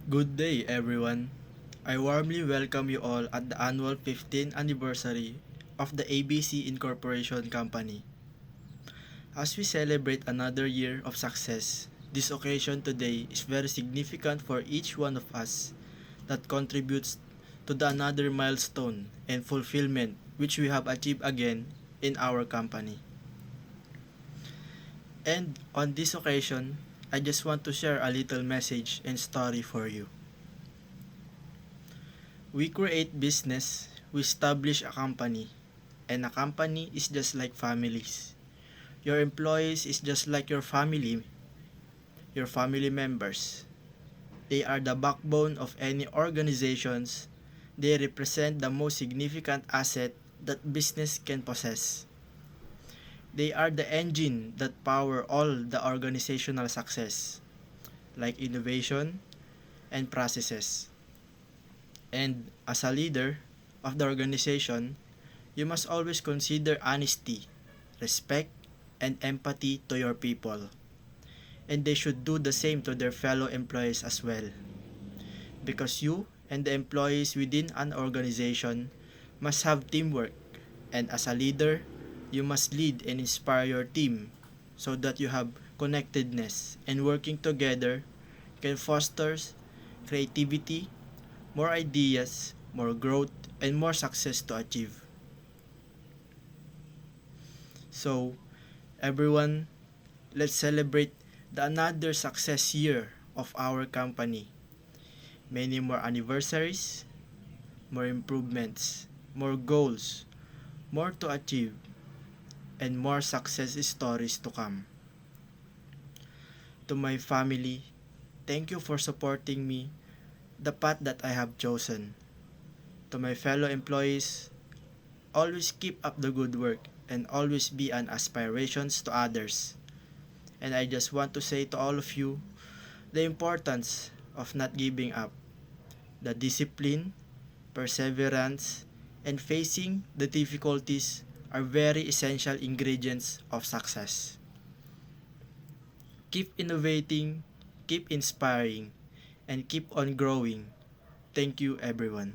Good day, everyone. I warmly welcome you all at the annual 15th anniversary of the ABC Incorporation Company. As we celebrate another year of success, this occasion today is very significant for each one of us that contributes to the another milestone and fulfillment which we have achieved again in our company. And on this occasion, I just want to share a little message and story for you. We create business, we establish a company, and a company is just like families. Your employees is just like your family members. They are the backbone of any organizations. They represent the most significant asset that business can possess. They are the engine that power all the organizational success, like innovation and processes. And as a leader of the organization, you must always consider honesty, respect, and empathy to your people. And they should do the same to their fellow employees as well. Because you and the employees within an organization must have teamwork. And as a leader, you must lead and inspire your team so that you have connectedness and working together can foster creativity, more ideas, more growth, and more success to achieve. So, everyone, let's celebrate the another success year of our company. Many more anniversaries, more improvements, more goals, more to achieve, and more success stories to come. To my family, thank you for supporting me, the path that I have chosen. To my fellow employees, always keep up the good work and always be an aspirations to others. And I just want to say to all of you the importance of not giving up, the discipline, perseverance, and facing the difficulties are very essential ingredients of success. Keep innovating, keep inspiring, and keep on growing. Thank you, everyone.